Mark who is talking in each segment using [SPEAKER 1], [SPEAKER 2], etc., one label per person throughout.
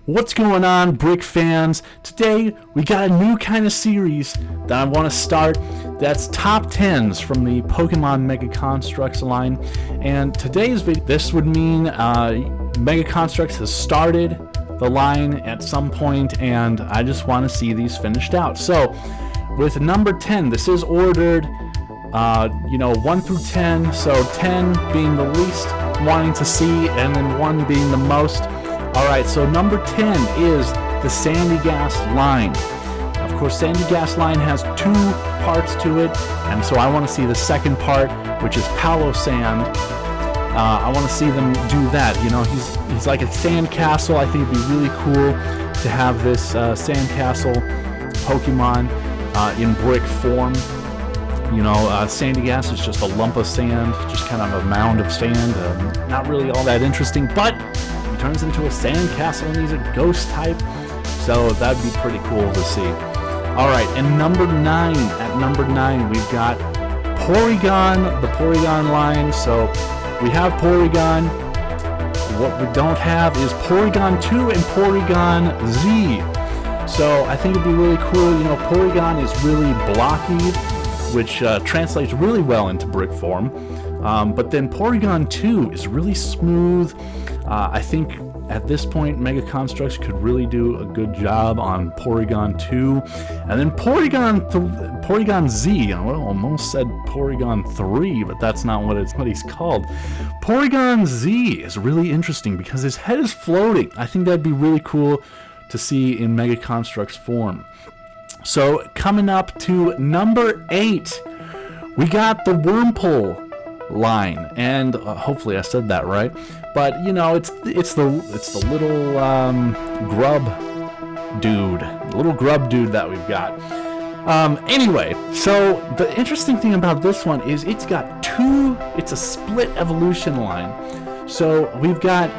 [SPEAKER 1] What's going on, Brick fans? Today we got a new kind of series that I want to start. That's top 10s from the Pokemon Mega Construx line. And today's video, this would mean Mega Construx has started the line at some point, and I just want to see these finished out. So with number 10, this is ordered 1 through 10, so 10 being the least wanting to see, and then 1 being the most. Alright, so number 10 is the Sandygast line. Of course, Sandygast line has 2 parts to it, and so I want to see the second part, which is Palo-Sand. I want to see them do that. You know, he's like a sandcastle. I think it'd be really cool to have this sandcastle Pokemon in brick form. You know, Sandygast is just a lump of sand, just kind of a mound of sand. Not really all that interesting, but he turns into a sandcastle and he's a ghost type, so that'd be pretty cool to see. Alright, and number 9, at number 9 we've got Porygon, the Porygon line. So we have Porygon. What we don't have is Porygon 2 and Porygon Z. So I think it'd be really cool. You know, Porygon is really blocky, which translates really well into brick form. But then Porygon 2 is really smooth. I think at this point Mega Construx could really do a good job on Porygon 2. And then Porygon Z, I almost said Porygon 3, but that's not what he's called. Porygon Z is really interesting because his head is floating. I think that'd be really cool to see in Mega Construx form. So coming up to number 8, we got the Whimple line, and hopefully I said that right. But you know, it's the little grub dude that we've got. Anyway, so the interesting thing about this one is it's a split evolution line. So we've got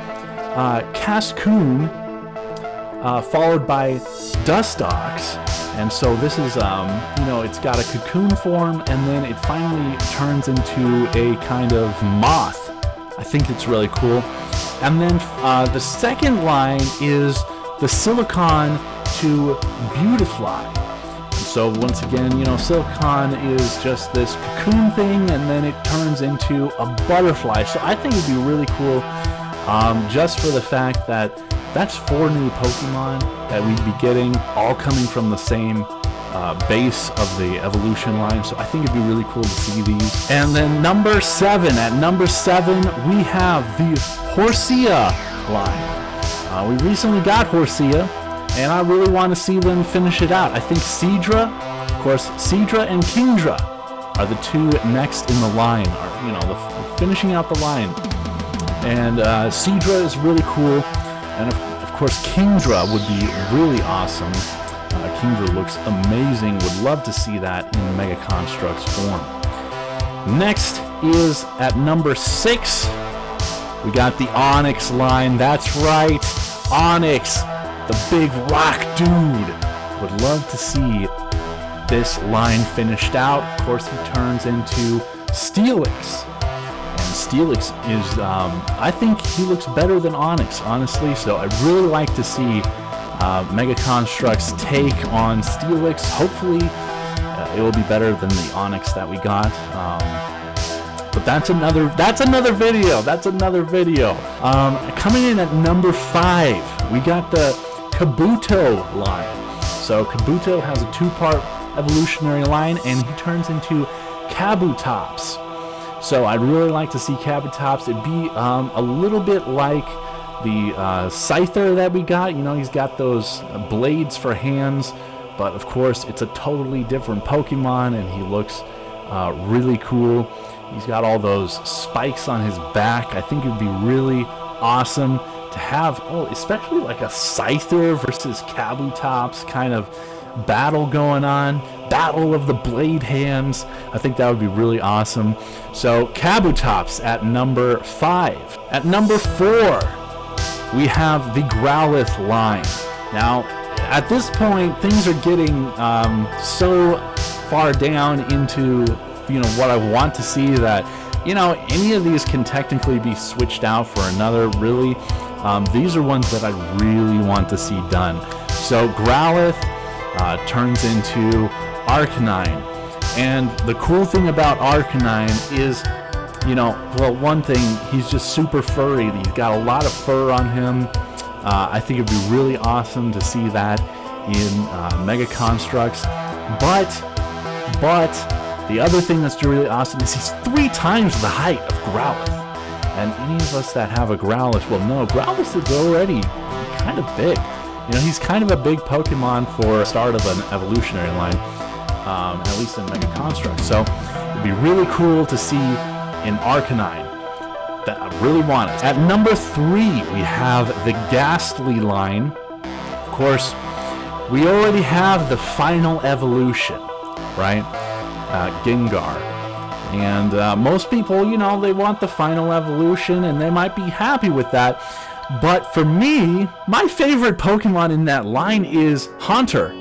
[SPEAKER 1] Cascoon followed by Dustox. And so this is, it's got a cocoon form, and then it finally turns into a kind of moth. I think it's really cool. And then the second line is the Silicon to Beautifly. So once again, Silicon is just this cocoon thing, and then it turns into a butterfly. So I think it'd be really cool, just for the fact that that's 4 new Pokemon that we'd be getting, all coming from the same base of the evolution line. So I think it'd be really cool to see these. And then number 7, at number 7 we have the Horsea line. We recently got Horsea, and I really want to see them finish it out. I think Seadra and Kingdra are the 2 next in the line, the finishing out the line. And Seadra is really cool. And of course, Kingdra would be really awesome. Kingdra looks amazing. Would love to see that in Mega Construx form. Next is at number 6. We got the Onyx line. That's right, Onyx, the big rock dude. Would love to see this line finished out. Of course, he turns into Steelix. Steelix is, I think he looks better than Onyx, honestly, so I'd really like to see Mega Construx take on Steelix. Hopefully it will be better than the Onyx that we got, but that's another video. Coming in at number 5, we got the Kabuto line. So Kabuto has a 2-part evolutionary line, and he turns into Kabutops. So I'd really like to see Kabutops. It'd be a little bit like the Scyther that we got. He's got those blades for hands, but of course it's a totally different Pokemon, and he looks really cool. He's got all those spikes on his back. I think it'd be really awesome to have, especially like a Scyther versus Kabutops kind of battle going on. Battle of the blade hands. I think that would be really awesome. So Kabutops at number 5. At number 4, we have the Growlithe line. Now, at this point, things are getting so far down into what I want to see that any of these can technically be switched out for another really These are ones that I really want to see done. So Growlithe turns into Arcanine. And the cool thing about Arcanine is, you know, well, one thing, he's just super furry. He's got a lot of fur on him. I think it'd be really awesome to see that in Mega Construx. But the other thing that's really awesome is he's 3 times the height of Growlithe. And any of us that have a Growlithe will know Growlithe is already kind of big. You know, he's kind of a big Pokemon for the start of an evolutionary line, at least in Mega Construx. So it'd be really cool to see in Arcanine. That I really want it. At number 3, we have the Ghastly line. Of course, we already have the final evolution, right? Gengar. And most people, you know, they want the final evolution, and they might be happy with that. But for me, my favorite Pokemon in that line is Haunter.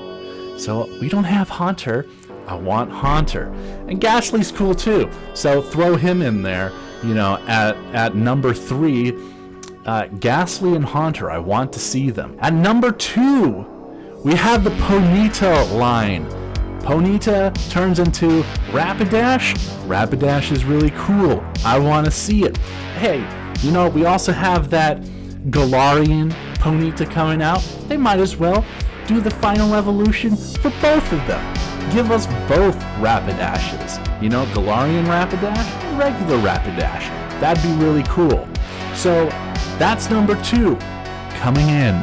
[SPEAKER 1] So we don't have Haunter. I want Haunter. And Ghastly's cool too. So throw him in there, you know, at number 3. Ghastly and Haunter, I want to see them. At number 2, we have the Ponyta line. Ponyta turns into Rapidash. Rapidash is really cool. I want to see it. Hey, you know, we also have that Galarian Ponyta coming out. They might as well do the final evolution for both of them. Give us both Rapidashes. You know, Galarian Rapidash and regular Rapidash. That'd be really cool. So that's number 2. Coming in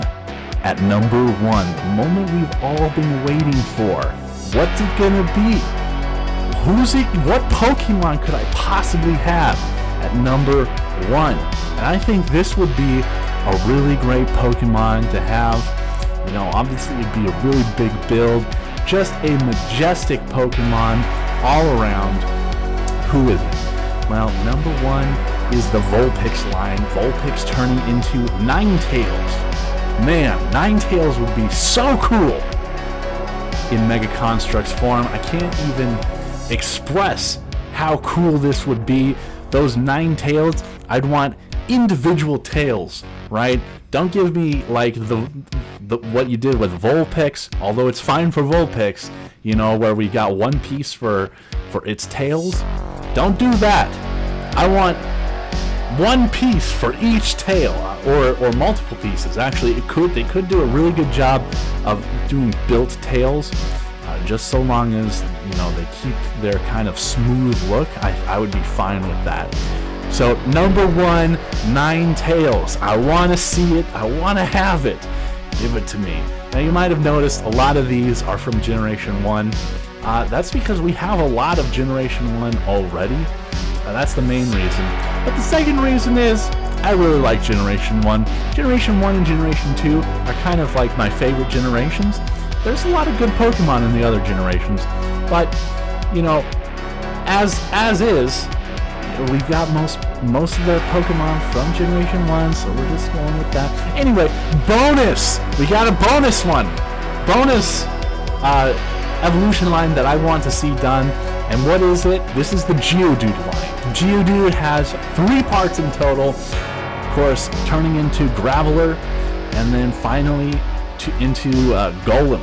[SPEAKER 1] at number 1, the moment we've all been waiting for. What's it gonna be? Who's it? What Pokemon could I possibly have at number 1? And I think this would be a really great Pokemon to have. You know, obviously it'd be a really big build. Just a majestic Pokemon all around. Who is it? Well, number 1 is the Vulpix line. Vulpix turning into Ninetales. Man, Ninetales would be so cool in Mega Construx form. I can't even express how cool this would be. Those 9 tails, I'd want individual tails, right? Don't give me like the what you did with Vulpix, although it's fine for Vulpix, you know, where we got one piece for its tails. Don't do that. I want one piece for each tail, or multiple pieces. Actually, they could do a really good job of doing built tails, just so long as, you know, they keep their kind of smooth look. I would be fine with that. So number 1, Ninetales. I want to see it. I want to have it. Give it to me. Now you might have noticed a lot of these are from Generation 1. That's because we have a lot of Generation 1 already. That's the main reason. But the second reason is I really like Generation 1. Generation 1 and Generation 2 are kind of like my favorite generations. There's a lot of good Pokemon in the other generations, but, you know, as is, we've got most of the Pokemon from Generation 1, so we're just going with that. Anyway, bonus! We got a bonus one! Bonus evolution line that I want to see done. And what is it? This is the Geodude line. Geodude has 3 parts in total. Of course, turning into Graveler, and then finally into Golem.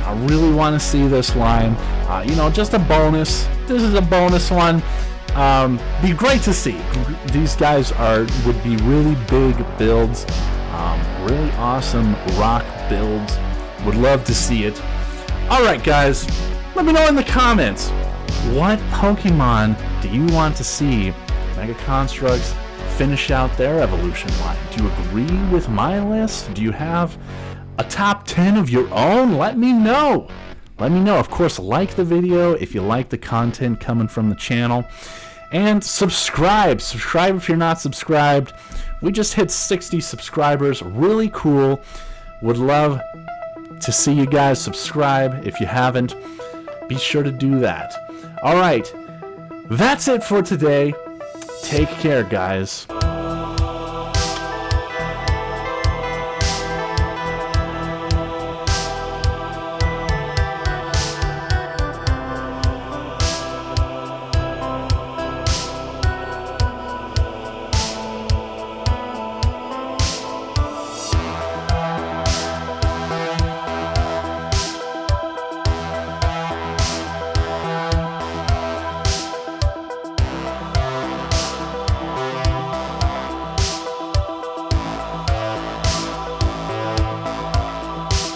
[SPEAKER 1] I really want to see this line. You know, just a bonus. This is a bonus one. Be great to see. These guys would be really big builds. Really awesome rock builds. Would love to see it. Alright guys, let me know in the comments, what Pokemon do you want to see Mega Construx finish out their evolution line? Do you agree with my list? Do you have a top 10 of your own? Let me know. Let me know. Of course, like the video if you like the content coming from the channel. And subscribe. Subscribe if you're not subscribed. We just hit 60 subscribers. Really cool. Would love to see you guys subscribe. If you haven't, be sure to do that. Alright, that's it for today. Take care, guys.